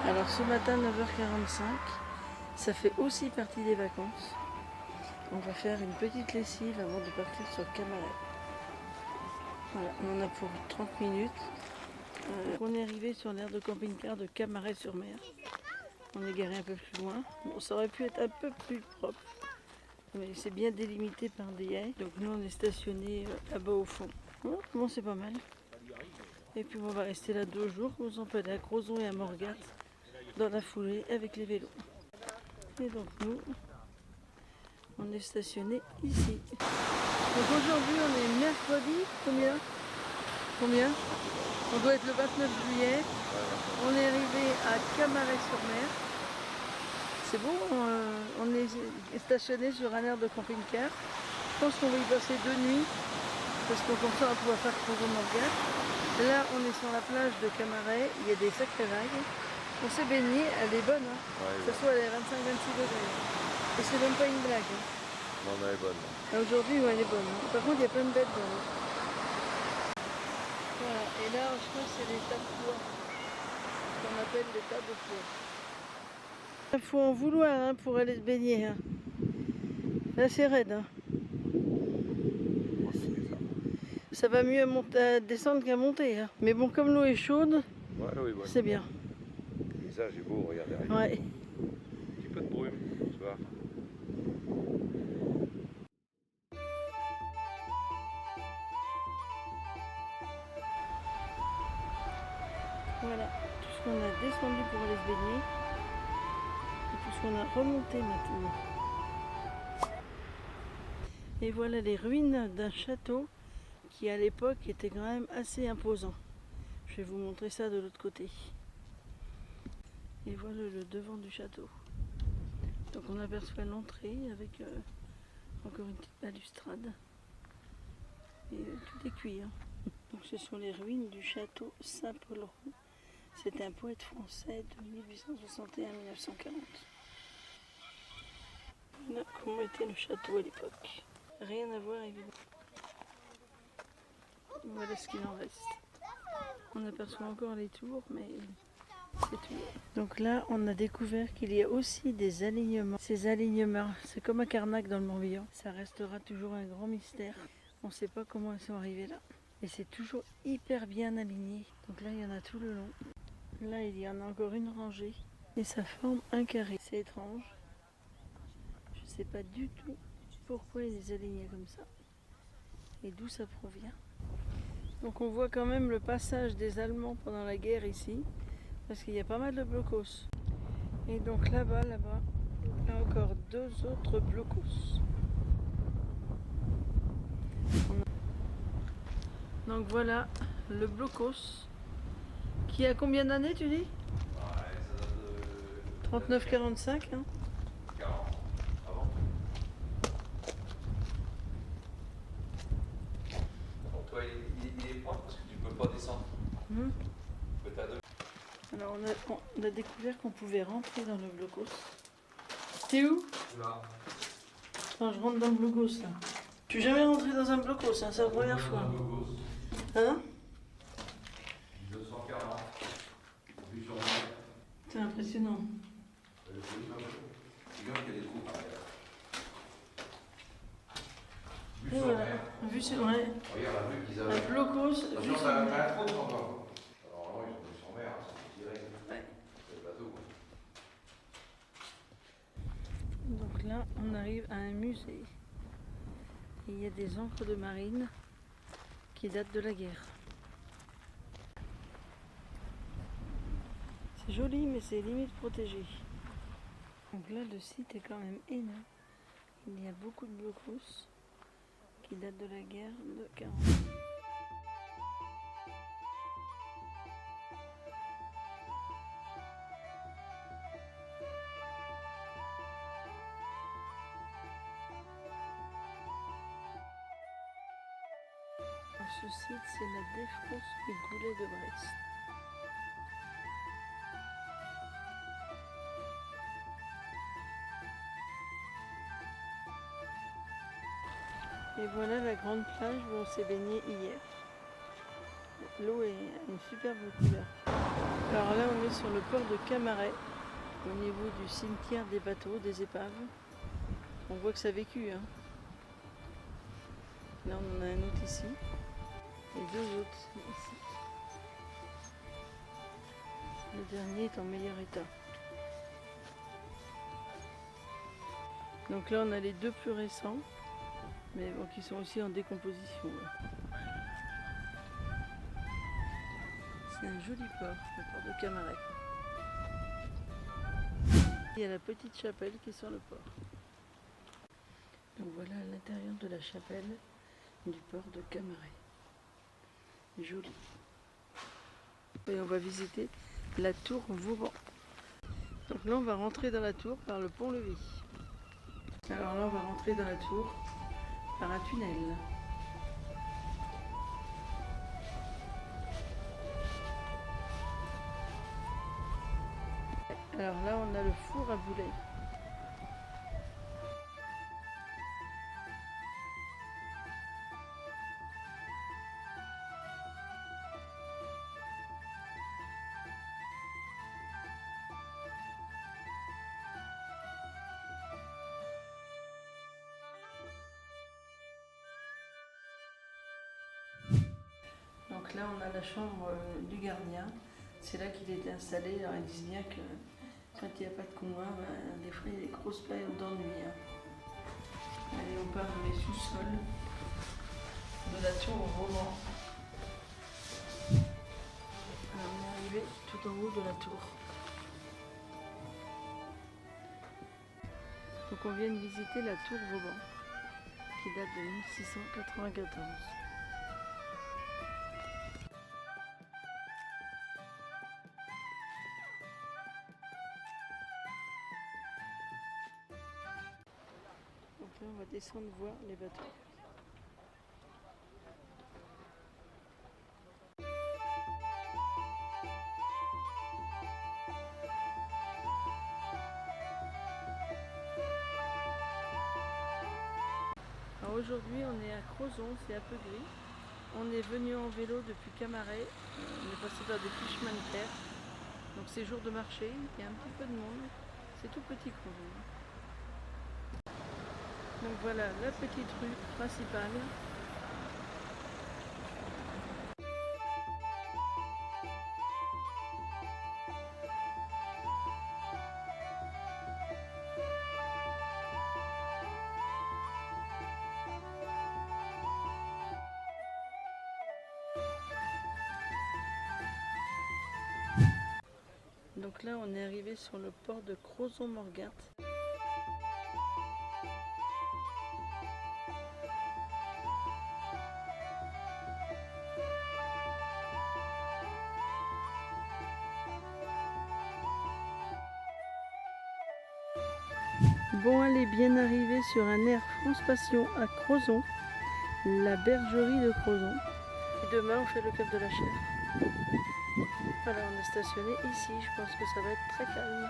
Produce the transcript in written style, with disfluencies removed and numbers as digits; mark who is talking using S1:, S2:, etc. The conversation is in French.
S1: Alors ce matin 9h45, ça fait aussi partie des vacances. On va faire une petite lessive avant de partir sur Camaret. Voilà, on en a pour 30 minutes. On est arrivé sur l'aire de camping-car de Camaret-sur-Mer. On est garé un peu plus loin. Bon, ça aurait pu être un peu plus propre, mais c'est bien délimité par des haies. Donc nous on est stationné là-bas au fond. Bon, c'est pas mal. Et puis on va rester là 2 jours. On peut aller à Crozon et à Morgat dans la foulée avec les vélos. Et donc nous, on est stationné ici. Donc aujourd'hui on est mercredi, combien On doit être le 29 juillet. On est arrivé à Camaret-sur-Mer. C'est beau, on est stationné sur un aire de camping-car. Je pense qu'on va y passer 2 nuits, parce que comme ça on va pouvoir faire Crozon-Morgat. Là on est sur la plage de Camaret, il y a des sacrées vagues. On s'est baigné, elle est bonne, hein. Ouais, ça soit elle est 25-26 degrés. Et c'est même pas une blague. Hein.
S2: Non, elle est bonne.
S1: Aujourd'hui, ouais, elle est bonne. Hein. Par contre, il y a plein de bêtes dans l'eau. Voilà, et là, je crois que c'est les tas de pois. Ce qu'on appelle les tas de pois. Il faut en vouloir hein, pour aller se baigner. Hein. Là, c'est raide. Hein. Ça va mieux à descendre qu'à monter. Hein. Mais bon, comme l'eau est chaude, ouais, c'est bien.
S2: Le paysage est beau, regardez.
S1: Ouais.
S2: Un petit peu de brume ce soir.
S1: Voilà, tout ce qu'on a descendu pour aller se baigner et tout ce qu'on a remonté maintenant. Et voilà les ruines d'un château qui à l'époque était quand même assez imposant. Je vais vous montrer ça de l'autre côté. Et voilà le devant du château. Donc on aperçoit l'entrée avec encore une petite balustrade. Et tout est cuit. Hein. Donc ce sont les ruines du château Saint-Polron. C'est un poète français de 1861 à 1940. Voilà comment était le château à l'époque. Rien à voir évidemment. Voilà ce qu'il en reste. On aperçoit encore les tours, mais c'est tout. Donc là, on a découvert qu'il y a aussi des alignements. Ces alignements, c'est comme un Carnac dans le Morbihan. Ça restera toujours un grand mystère. On ne sait pas comment ils sont arrivés là. Et c'est toujours hyper bien aligné. Donc là, il y en a tout le long. Là, il y en a encore une rangée. Et ça forme un carré. C'est étrange. Je ne sais pas du tout pourquoi il est aligné comme ça. Et d'où ça provient. Donc on voit quand même le passage des Allemands pendant la guerre ici. Parce qu'il y a pas mal de blocos. Et donc là-bas, il y a encore 2 autres blocos. Donc voilà le blocos. Qui a combien d'années tu dis?
S2: Ouais, ça date de...
S1: 39-45 hein.
S2: 40, avant. Donc toi, il est propre parce que tu peux pas descendre.
S1: Alors on a découvert qu'on pouvait rentrer dans le blocos. T'es où?
S2: Là.
S1: Attends, je rentre dans le blocos là. Je suis jamais rentré dans un blocos, hein, c'est la première fois. Hein?
S2: 240. Vue sur mer.
S1: C'est impressionnant.
S2: C'est bien qu'il y a des trous par terre. Vue sur
S1: voilà.
S2: mer.
S1: Vue sur mer.
S2: Regarde la vue qu'ils avaient.
S1: Un blocos.
S2: Attention, ça va trop de encore. Alors non, ils sont vus sur mer, c'est direct.
S1: Ouais.
S2: C'est le bateau.
S1: Donc là, on arrive à un musée. Et il y a des encres de marine qui datent de la guerre. C'est joli, mais c'est limite protégé. Donc là, le site est quand même énorme. Il y a beaucoup de blocos qui datent de la guerre de 40. Ce site, c'est la défense du goulet de Brest. Et voilà la grande plage où on s'est baigné hier. L'eau est une superbe couleur. Alors là, on est sur le port de Camaret, au niveau du cimetière des bateaux, des épaves. On voit que ça a vécu. Hein. Là, on en a un autre ici, et deux autres ici. Le dernier est en meilleur état. Donc là, on a les deux plus récents, mais bon, qui sont aussi en décomposition. C'est un joli port, le port de Camaret. Il y a la petite chapelle qui est sur le port. Donc voilà l'intérieur de la chapelle du port de Camaret. Joli. Et on va visiter la tour Vauban. Donc là, on va rentrer dans la tour par le pont-levis. Alors là, on va rentrer dans la tour par un tunnel. Alors là, on a le four à boulet. Donc là, on a la chambre du gardien. C'est là qu'il était installé. Alors ils disent bien que quand il n'y a pas de convoi, des fois il y a des grosses périodes d'ennui. Hein. Allez, on part dans les sous-sols de la tour Vauban. Alors, on est arrivé tout en haut de la tour. Donc on vient de visiter la tour Vauban, qui date de 1694. Donc là, on va descendre voir les bateaux. Alors aujourd'hui, on est à Crozon, c'est un peu gris. On est venu en vélo depuis Camaret. On est passé par des petits chemins de terre. Donc c'est jour de marché, il y a un petit peu de monde. C'est tout petit Crozon. Donc voilà la petite rue principale. Donc là on est arrivé sur le port de Crozon-Morgat. Bon, elle est bien arrivée sur un air France Passion à Crozon, la bergerie de Crozon. Et demain, on fait le cap de la Chèvre. Voilà, on est stationné ici. Je pense que ça va être très calme.